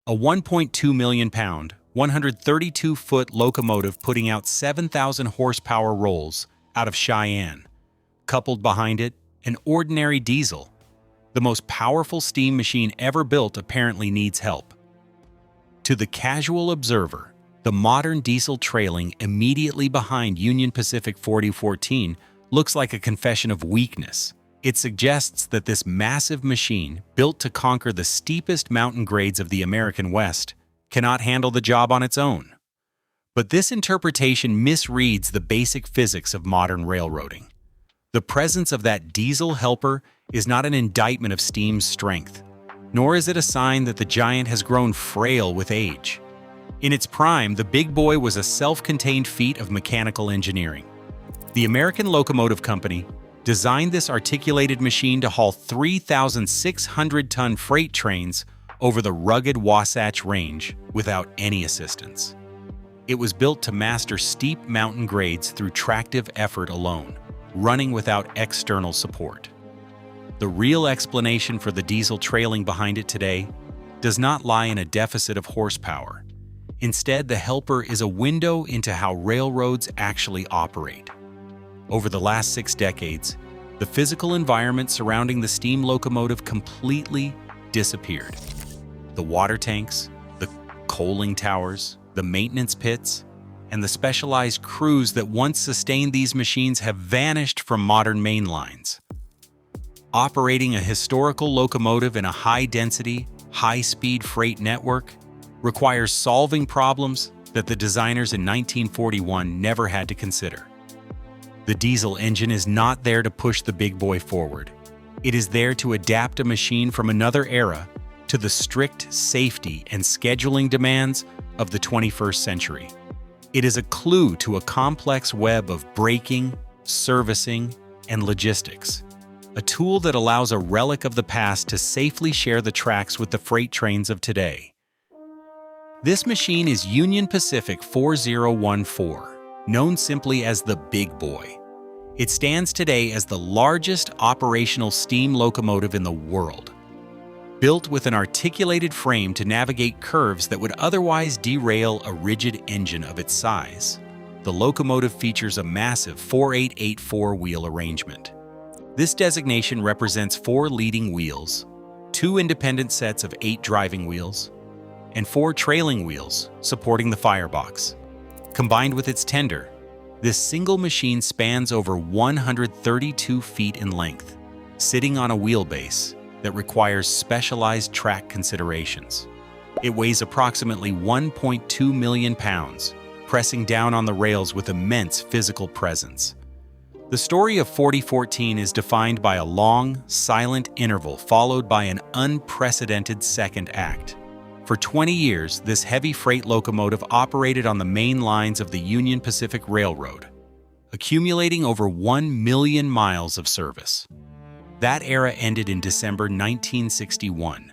A 1.2 million pound, 132-foot locomotive putting out 7,000 horsepower rolls out of Cheyenne. Coupled behind it, an ordinary diesel. The most powerful steam machine ever built apparently needs help. To the casual observer, the modern diesel trailing immediately behind Union Pacific 4014 looks like a confession of weakness. It suggests that this massive machine, built to conquer the steepest mountain grades of the American West, cannot handle the job on its own. But this interpretation misreads the basic physics of modern railroading. The presence of that diesel helper is not an indictment of steam's strength, nor is it a sign that the giant has grown frail with age. In its prime, the big boy was a self-contained feat of mechanical engineering. The American Locomotive Company designed this articulated machine to haul 3,600-ton freight trains over the rugged Wasatch Range without any assistance. It was built to master steep mountain grades through tractive effort alone, running without external support. The real explanation for the diesel trailing behind it today does not lie in a deficit of horsepower. Instead, the helper is a window into how railroads actually operate. Over the last 6 decades, the physical environment surrounding the steam locomotive completely disappeared. The water tanks, the coaling towers, the maintenance pits, and the specialized crews that once sustained these machines have vanished from modern main lines. Operating a historical locomotive in a high-density, high-speed freight network requires solving problems that the designers in 1941 never had to consider. The diesel engine is not there to push the big boy forward. It is there to adapt a machine from another era to the strict safety and scheduling demands of the 21st century. It is a clue to a complex web of braking, servicing, and logistics, a tool that allows a relic of the past to safely share the tracks with the freight trains of today. This machine is Union Pacific 4014, known simply as the Big Boy. It stands today as the largest operational steam locomotive in the world. Built with an articulated frame to navigate curves that would otherwise derail a rigid engine of its size, the locomotive features a massive 4884 wheel arrangement. This designation represents 4 leading wheels, 2 independent sets of 8 driving wheels, and 4 trailing wheels supporting the firebox. Combined with its tender, this single machine spans over 132 feet in length, sitting on a wheelbase that requires specialized track considerations. It weighs approximately 1.2 million pounds, pressing down on the rails with immense physical presence. The story of 4014 is defined by a long, silent interval followed by an unprecedented second act. For 20 years, this heavy freight locomotive operated on the main lines of the Union Pacific Railroad, accumulating over 1 million miles of service. That era ended in December 1961,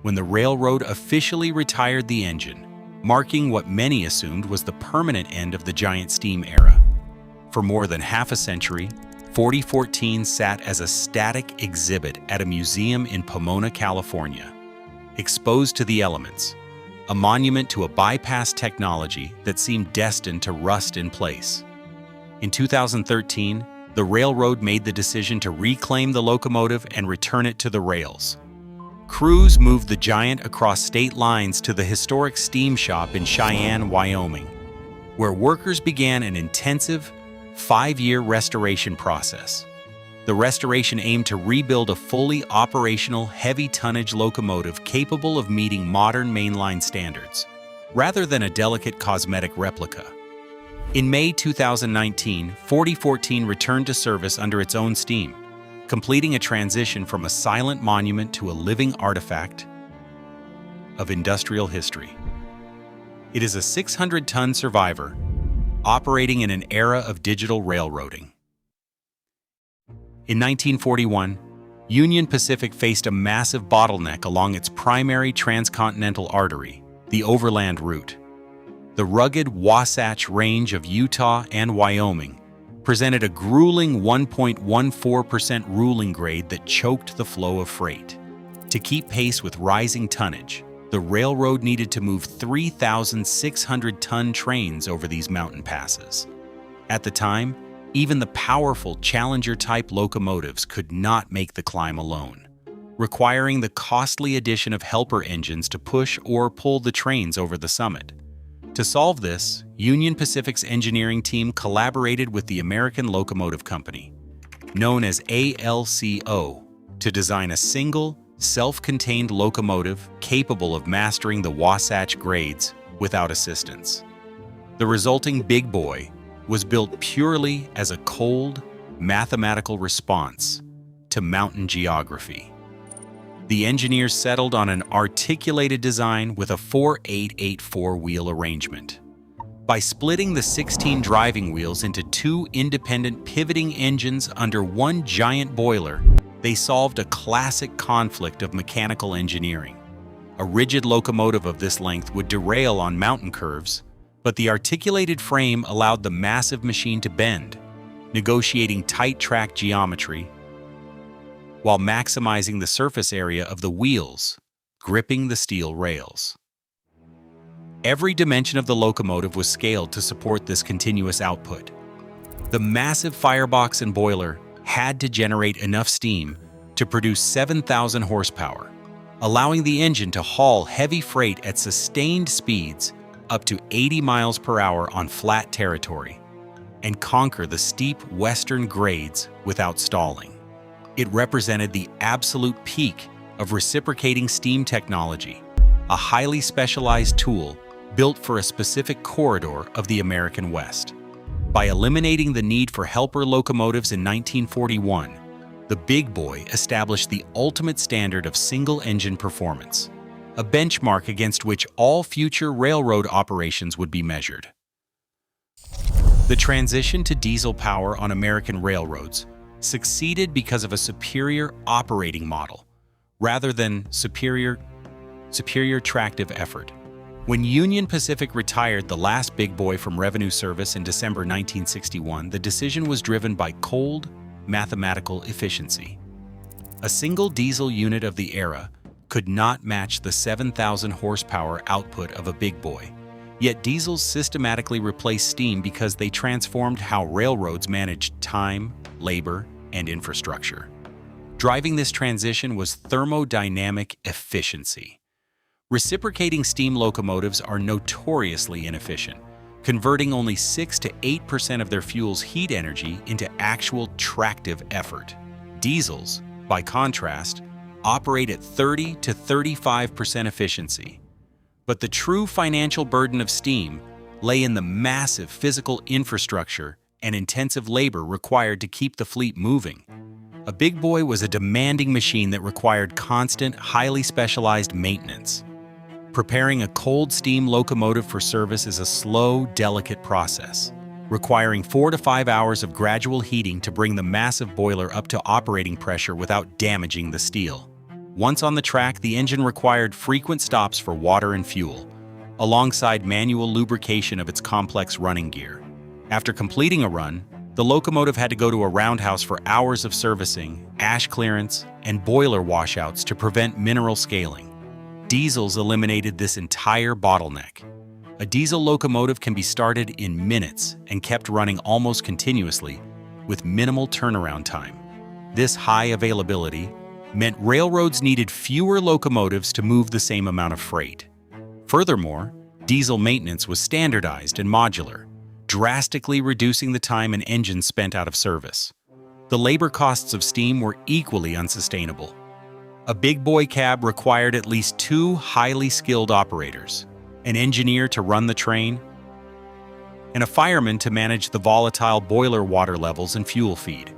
when the railroad officially retired the engine, marking what many assumed was the permanent end of the giant steam era. For more than half a century, 4014 sat as a static exhibit at a museum in Pomona, California, exposed to the elements, a monument to a bypass technology that seemed destined to rust in place. In 2013, the railroad made the decision to reclaim the locomotive and return it to the rails. Crews moved the giant across state lines to the historic steam shop in Cheyenne, Wyoming, where workers began an intensive, 5-year restoration process. The restoration aimed to rebuild a fully operational, heavy-tonnage locomotive capable of meeting modern mainline standards, rather than a delicate cosmetic replica. In May 2019, 4014 returned to service under its own steam, completing a transition from a silent monument to a living artifact of industrial history. It is a 600-ton survivor, operating in an era of digital railroading. In 1941, Union Pacific faced a massive bottleneck along its primary transcontinental artery, the overland route. The rugged Wasatch Range of Utah and Wyoming presented a grueling 1.14% ruling grade that choked the flow of freight. To keep pace with rising tonnage, The railroad needed to move 3,600-ton trains over these mountain passes. At the time, even the powerful Challenger-type locomotives could not make the climb alone, requiring the costly addition of helper engines to push or pull the trains over the summit. To solve this, Union Pacific's engineering team collaborated with the American Locomotive Company, known as ALCO, to design a single, self-contained locomotive capable of mastering the Wasatch grades without assistance. The resulting big boy was built purely as a cold, mathematical response to mountain geography. The engineers settled on an articulated design with a 4-8-8-4 wheel arrangement. By splitting the 16 driving wheels into 2 independent pivoting engines under one giant boiler, they solved a classic conflict of mechanical engineering. A rigid locomotive of this length would derail on mountain curves, but the articulated frame allowed the massive machine to bend, negotiating tight track geometry while maximizing the surface area of the wheels, gripping the steel rails. Every dimension of the locomotive was scaled to support this continuous output. The massive firebox and boiler had to generate enough steam to produce 7,000 horsepower, allowing the engine to haul heavy freight at sustained speeds up to 80 miles per hour on flat territory, and conquer the steep western grades without stalling. It represented the absolute peak of reciprocating steam technology, a highly specialized tool built for a specific corridor of the American West. By eliminating the need for helper locomotives in 1941, the Big Boy established the ultimate standard of single-engine performance, a benchmark against which all future railroad operations would be measured. The transition to diesel power on American railroads succeeded because of a superior operating model, rather than superior tractive effort. When Union Pacific retired the last Big Boy from revenue service in December 1961, the decision was driven by cold, mathematical efficiency. A single diesel unit of the era could not match the 7,000 horsepower output of a Big Boy, yet diesels systematically replaced steam because they transformed how railroads managed time, labor, and infrastructure. Driving this transition was thermodynamic efficiency. Reciprocating steam locomotives are notoriously inefficient, converting only 6 to 8% of their fuel's heat energy into actual tractive effort. Diesels, by contrast, operate at 30 to 35% efficiency. But the true financial burden of steam lay in the massive physical infrastructure and intensive labor required to keep the fleet moving. A Big Boy was a demanding machine that required constant, highly specialized maintenance. Preparing a cold steam locomotive for service is a slow, delicate process, requiring 4 to 5 hours of gradual heating to bring the massive boiler up to operating pressure without damaging the steel. Once on the track, the engine required frequent stops for water and fuel, alongside manual lubrication of its complex running gear. After completing a run, the locomotive had to go to a roundhouse for hours of servicing, ash clearance, and boiler washouts to prevent mineral scaling. Diesels eliminated this entire bottleneck. A diesel locomotive can be started in minutes and kept running almost continuously with minimal turnaround time. This high availability meant railroads needed fewer locomotives to move the same amount of freight. Furthermore, diesel maintenance was standardized and modular, drastically reducing the time an engine spent out of service. The labor costs of steam were equally unsustainable. A Big Boy cab required at least 2 highly skilled operators, an engineer to run the train, and a fireman to manage the volatile boiler water levels and fuel feed.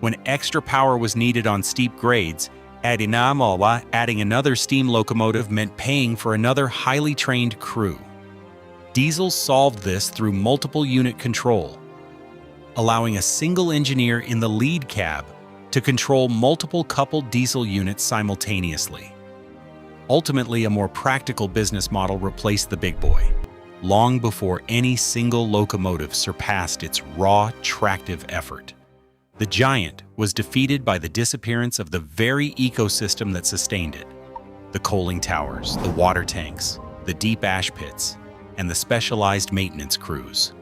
When extra power was needed on steep grades, adding another steam locomotive meant paying for another highly trained crew. Diesels solved this through multiple unit control, allowing a single engineer in the lead cab to control multiple coupled diesel units simultaneously. Ultimately, a more practical business model replaced the Big Boy, long before any single locomotive surpassed its raw tractive effort. The giant was defeated by the disappearance of the very ecosystem that sustained it. the coaling towers, the water tanks, the deep ash pits, and the specialized maintenance crews.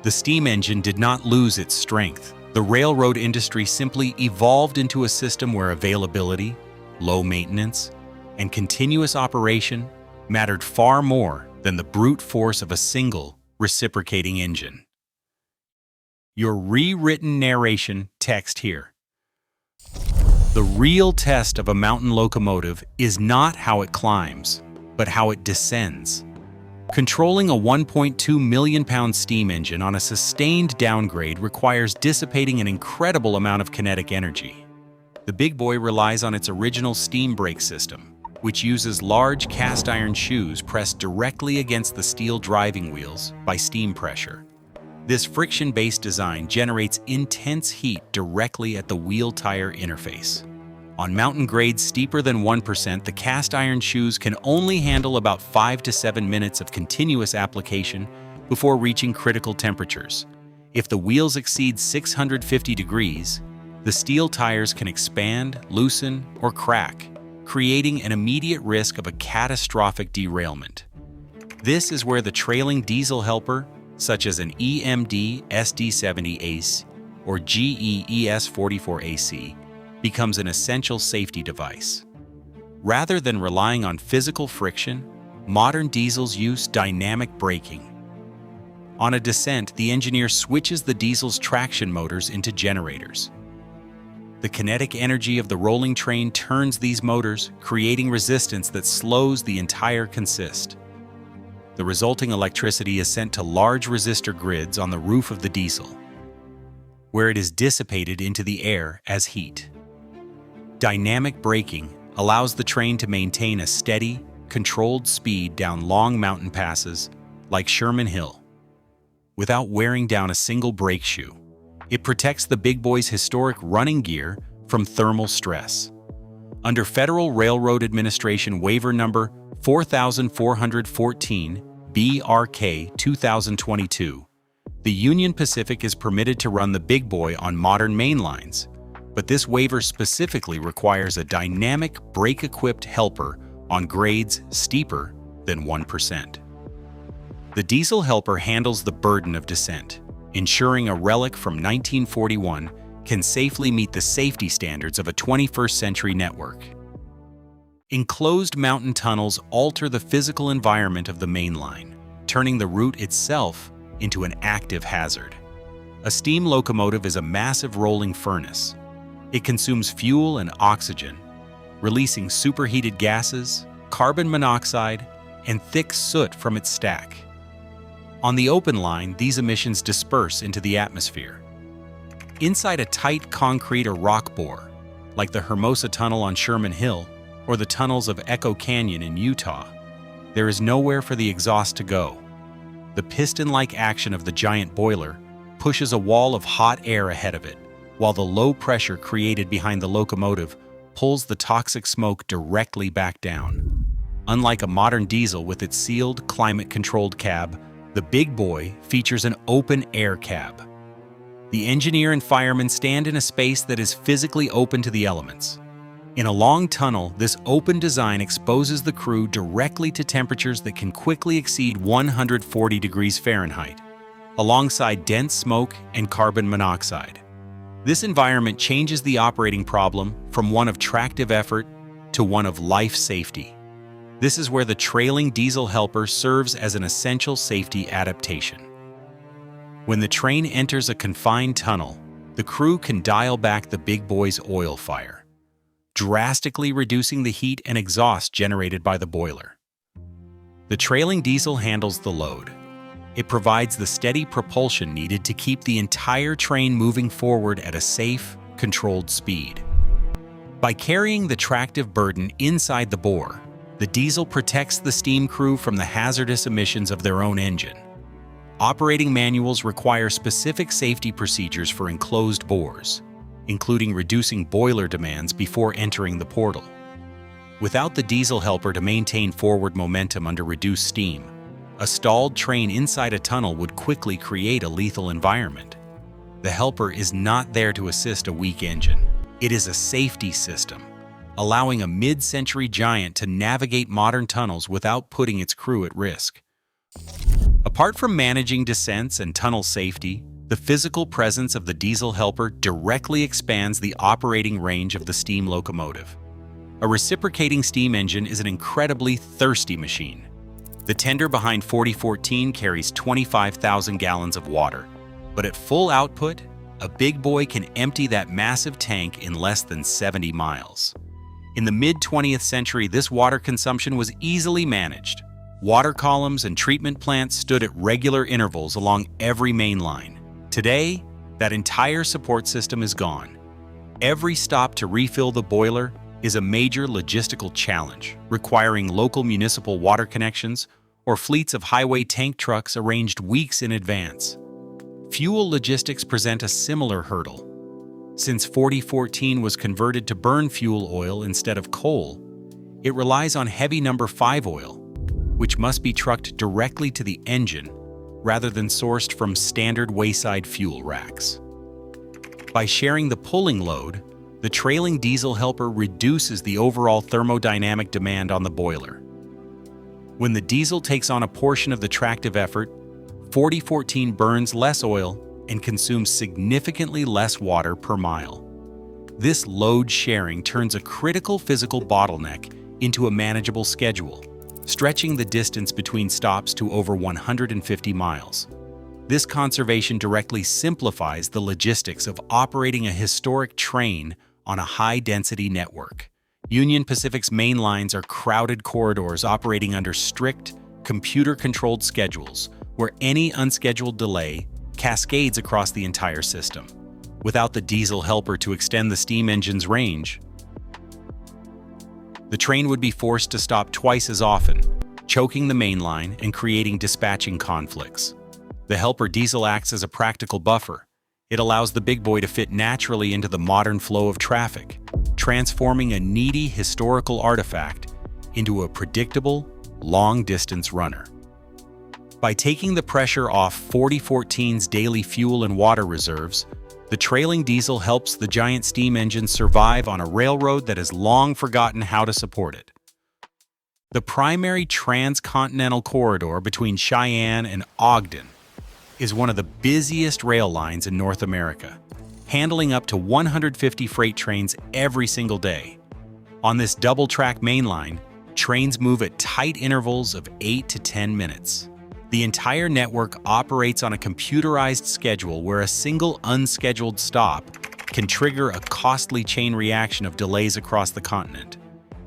The steam engine did not lose its strength. The railroad industry simply evolved into a system where availability, low maintenance, and continuous operation mattered far more than the brute force of a single reciprocating engine. Your rewritten narration text here. The real test of a mountain locomotive is not how it climbs, but how it descends. Controlling a 1.2 million-pound steam engine on a sustained downgrade requires dissipating an incredible amount of kinetic energy. The big boy relies on its original steam brake system, which uses large cast-iron shoes pressed directly against the steel driving wheels by steam pressure. This friction-based design generates intense heat directly at the wheel-tire interface. On mountain grades steeper than 1%, the cast-iron shoes can only handle about 5 to 7 minutes of continuous application before reaching critical temperatures. If the wheels exceed 650 degrees, the steel tires can expand, loosen, or crack, creating an immediate risk of a catastrophic derailment. This is where the trailing diesel helper, such as an EMD SD70 ACE or GE ES44 AC, becomes an essential safety device. Rather than relying on physical friction, modern diesels use dynamic braking. On a descent, the engineer switches the diesel's traction motors into generators. The kinetic energy of the rolling train turns these motors, creating resistance that slows the entire consist. The resulting electricity is sent to large resistor grids on the roof of the diesel, where it is dissipated into the air as heat. Dynamic braking allows the train to maintain a steady, controlled speed down long mountain passes like Sherman Hill, without wearing down a single brake shoe. It protects the big boy's historic running gear from thermal stress. Under Federal Railroad Administration waiver number 4414 BRK 2022, the Union Pacific is permitted to run the big boy on modern main lines, but this waiver specifically requires a dynamic brake-equipped helper on grades steeper than 1%. The diesel helper handles the burden of descent, ensuring a relic from 1941 can safely meet the safety standards of a 21st century network. Enclosed mountain tunnels alter the physical environment of the main line, turning the route itself into an active hazard. A steam locomotive is a massive rolling furnace. It consumes fuel and oxygen, releasing superheated gases, carbon monoxide, and thick soot from its stack. On the open line, these emissions disperse into the atmosphere. Inside a tight concrete or rock bore, like the Hermosa Tunnel on Sherman Hill or the tunnels of Echo Canyon in Utah, there is nowhere for the exhaust to go. The piston-like action of the giant boiler pushes a wall of hot air ahead of it, while the low pressure created behind the locomotive pulls the toxic smoke directly back down. Unlike a modern diesel with its sealed, climate-controlled cab, the big boy features an open-air cab. The engineer and fireman stand in a space that is physically open to the elements. In a long tunnel, this open design exposes the crew directly to temperatures that can quickly exceed 140 degrees Fahrenheit, alongside dense smoke and carbon monoxide. This environment changes the operating problem from one of tractive effort to one of life safety. This is where the trailing diesel helper serves as an essential safety adaptation. When the train enters a confined tunnel, the crew can dial back the big boy's oil fire, drastically reducing the heat and exhaust generated by the boiler. The trailing diesel handles the load. It provides the steady propulsion needed to keep the entire train moving forward at a safe, controlled speed. By carrying the tractive burden inside the bore, the diesel protects the steam crew from the hazardous emissions of their own engine. Operating manuals require specific safety procedures for enclosed bores, including reducing boiler demands before entering the portal. Without the diesel helper to maintain forward momentum under reduced steam, a stalled train inside a tunnel would quickly create a lethal environment. The helper is not there to assist a weak engine. It is a safety system. allowing a mid-century giant to navigate modern tunnels without putting its crew at risk. Apart from managing descents and tunnel safety, the physical presence of the diesel helper directly expands the operating range of the steam locomotive. A reciprocating steam engine is an incredibly thirsty machine. The tender behind 4014 carries 25,000 gallons of water, but at full output, a big boy can empty that massive tank in less than 70 miles. In the mid-20th century, this water consumption was easily managed. Water columns and treatment plants stood at regular intervals along every main line. Today, that entire support system is gone. Every stop to refill the boiler is a major logistical challenge, requiring local municipal water connections or fleets of highway tank trucks arranged weeks in advance. Fuel logistics present a similar hurdle. Since 4014 was converted to burn fuel oil instead of coal, it relies on heavy number 5 oil, which must be trucked directly to the engine rather than sourced from standard wayside fuel racks. By sharing the pulling load, the trailing diesel helper reduces the overall thermodynamic demand on the boiler. When the diesel takes on a portion of the tractive effort, 4014 burns less oil and consumes significantly less water per mile. This load sharing turns a critical physical bottleneck into a manageable schedule, stretching the distance between stops to over 150 miles. This conservation directly simplifies the logistics of operating a historic train on a high-density network. Union Pacific's main lines are crowded corridors operating under strict, computer-controlled schedules, where any unscheduled delay cascades across the entire system. Without the diesel helper to extend the steam engine's range, the train would be forced to stop twice as often, choking the main line and creating dispatching conflicts. The helper diesel acts as a practical buffer. It allows the big boy to fit naturally into the modern flow of traffic, transforming a needy historical artifact into a predictable, long-distance runner. By taking the pressure off 4014's daily fuel and water reserves, the trailing diesel helps the giant steam engine survive on a railroad that has long forgotten how to support it. The primary transcontinental corridor between Cheyenne and Ogden is one of the busiest rail lines in North America, handling up to 150 freight trains every single day. On this double-track mainline, trains move at tight intervals of 8 to 10 minutes. The entire network operates on a computerized schedule where a single unscheduled stop can trigger a costly chain reaction of delays across the continent.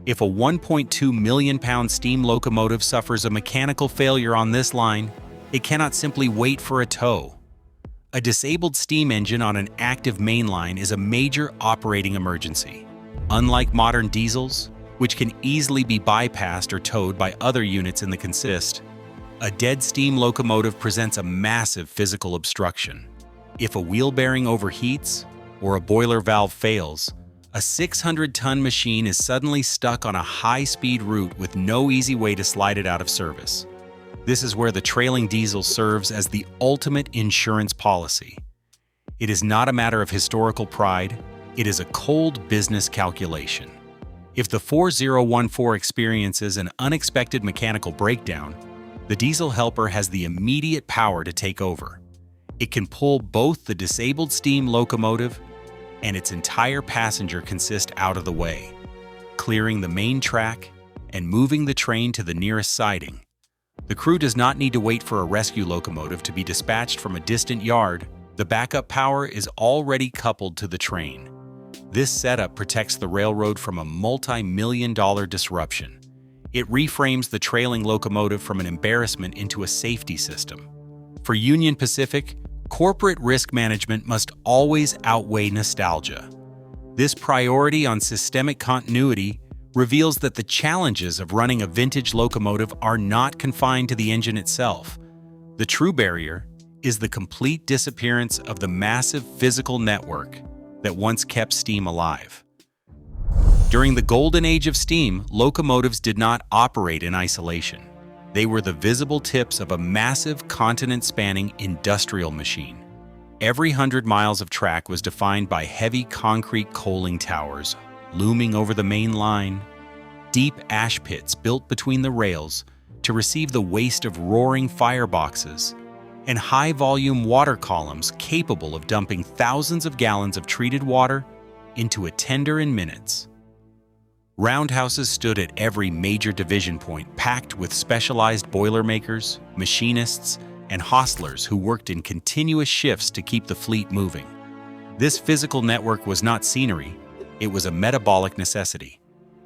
If a 1.2 million pound steam locomotive suffers a mechanical failure on this line, it cannot simply wait for a tow. A disabled steam engine on an active main line is a major operating emergency. Unlike modern diesels, which can easily be bypassed or towed by other units in the consist, a dead steam locomotive presents a massive physical obstruction. If a wheel bearing overheats or a boiler valve fails, a 600-ton machine is suddenly stuck on a high-speed route with no easy way to slide it out of service. This is where the trailing diesel serves as the ultimate insurance policy. It is not a matter of historical pride, it is a cold business calculation. If the 4014 experiences an unexpected mechanical breakdown, the diesel helper has the immediate power to take over. It can pull both the disabled steam locomotive and its entire passenger consist out of the way, clearing the main track and moving the train to the nearest siding. The crew does not need to wait for a rescue locomotive to be dispatched from a distant yard. The backup power is already coupled to the train. This setup protects the railroad from a multi-million-dollar disruption. It reframes the trailing locomotive from an embarrassment into a safety system. For Union Pacific, corporate risk management must always outweigh nostalgia. This priority on systemic continuity reveals that the challenges of running a vintage locomotive are not confined to the engine itself. The true barrier is the complete disappearance of the massive physical network that once kept steam alive. During the golden age of steam, locomotives did not operate in isolation. They were the visible tips of a massive continent-spanning industrial machine. Every 100 miles of track was defined by heavy concrete coaling towers, looming over the main line, deep ash pits built between the rails to receive the waste of roaring fireboxes, and high-volume water columns capable of dumping thousands of gallons of treated water into a tender in minutes. Roundhouses stood at every major division point, packed with specialized boilermakers, machinists, and hostlers who worked in continuous shifts to keep the fleet moving. This physical network was not scenery, it was a metabolic necessity.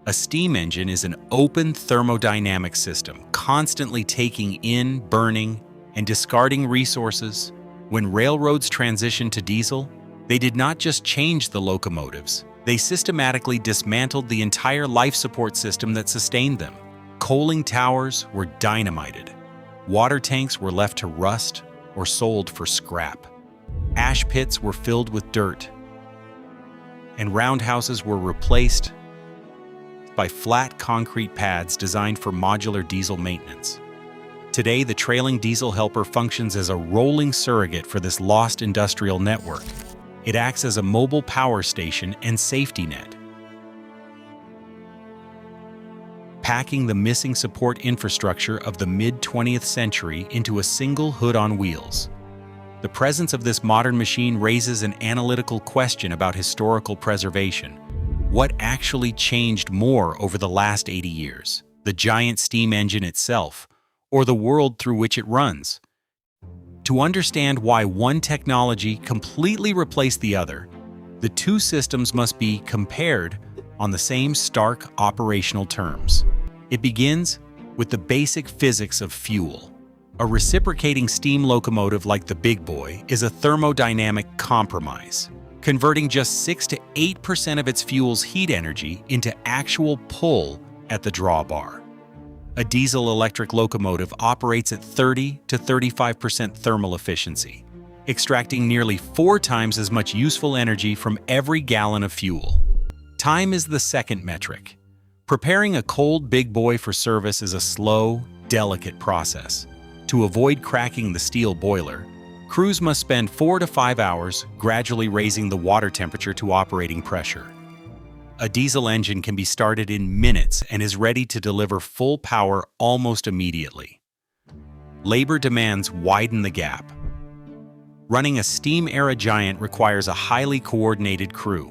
A steam engine is an open thermodynamic system, constantly taking in, burning, and discarding resources. When railroads transitioned to diesel, they did not just change the locomotives, they systematically dismantled the entire life support system that sustained them. Coaling towers were dynamited. Water tanks were left to rust or sold for scrap. Ash pits were filled with dirt, and roundhouses were replaced by flat concrete pads designed for modular diesel maintenance. Today, the trailing diesel helper functions as a rolling surrogate for this lost industrial network. It acts as a mobile power station and safety net, packing the missing support infrastructure of the mid-20th century into a single hood on wheels. The presence of this modern machine raises an analytical question about historical preservation. What actually changed more over the last 80 years? The giant steam engine itself, or the world through which it runs? To understand why one technology completely replaced the other, the two systems must be compared on the same stark operational terms. It begins with the basic physics of fuel. A reciprocating steam locomotive like the Big Boy is a thermodynamic compromise, converting just 6 to 8% of its fuel's heat energy into actual pull at the drawbar. A diesel-electric locomotive operates at 30 to 35% thermal efficiency, extracting nearly 4 times as much useful energy from every gallon of fuel. Time is the second metric. Preparing a cold Big Boy for service is a slow, delicate process. To avoid cracking the steel boiler, crews must spend 4 to 5 hours gradually raising the water temperature to operating pressure. A diesel engine can be started in minutes and is ready to deliver full power almost immediately. Labor demands widen the gap. Running a steam-era giant requires a highly coordinated crew,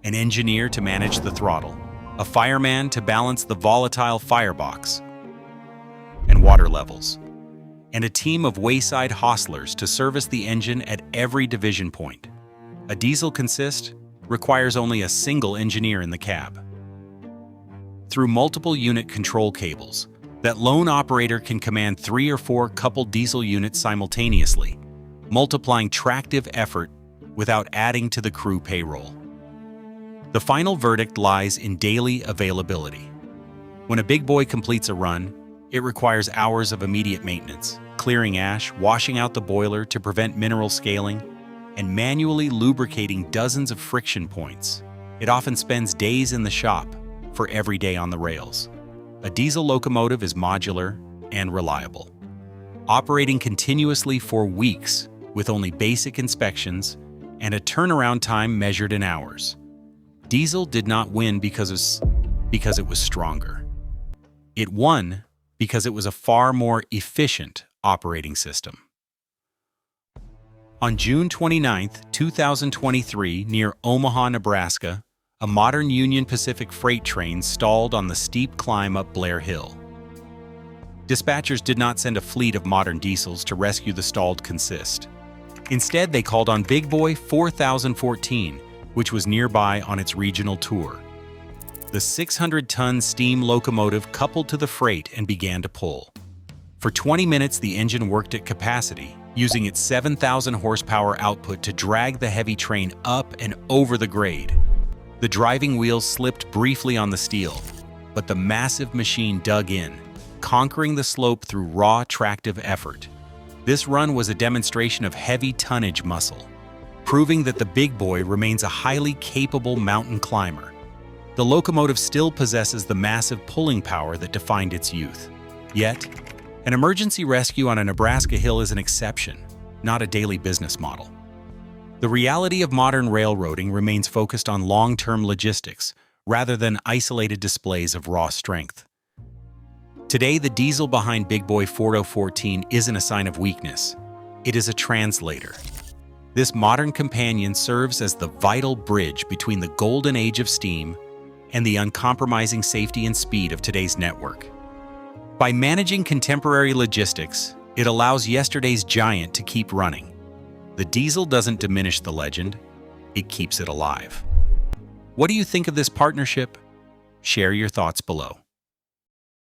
an engineer to manage the throttle, a fireman to balance the volatile firebox and water levels, and a team of wayside hostlers to service the engine at every division point. A diesel consist requires only a single engineer in the cab. Through multiple unit control cables, that lone operator can command 3 or 4 coupled diesel units simultaneously, multiplying tractive effort without adding to the crew payroll. The final verdict lies in daily availability. When a Big Boy completes a run, it requires hours of immediate maintenance, clearing ash, washing out the boiler to prevent mineral scaling, and manually lubricating dozens of friction points. It often spends days in the shop for every day on the rails. A diesel locomotive is modular and reliable, operating continuously for weeks with only basic inspections and a turnaround time measured in hours. Diesel did not win because it was stronger. It won because it was a far more efficient operating system. On June 29, 2023, near Omaha, Nebraska, a modern Union Pacific freight train stalled on the steep climb up Blair Hill. Dispatchers did not send a fleet of modern diesels to rescue the stalled consist. Instead, they called on Big Boy 4014, which was nearby on its regional tour. The 600-ton steam locomotive coupled to the freight and began to pull. For 20 minutes, the engine worked at capacity, using its 7,000 horsepower output to drag the heavy train up and over the grade. The driving wheels slipped briefly on the steel, but the massive machine dug in, conquering the slope through raw tractive effort. This run was a demonstration of heavy tonnage muscle, proving that the Big Boy remains a highly capable mountain climber. The locomotive still possesses the massive pulling power that defined its youth. Yet, an emergency rescue on a Nebraska hill is an exception, not a daily business model. The reality of modern railroading remains focused on long-term logistics, rather than isolated displays of raw strength. Today, the diesel behind Big Boy 4014 isn't a sign of weakness. It is a translator. This modern companion serves as the vital bridge between the golden age of steam and the uncompromising safety and speed of today's network. By managing contemporary logistics, it allows yesterday's giant to keep running. The diesel doesn't diminish the legend, it keeps it alive. What do you think of this partnership? Share your thoughts below.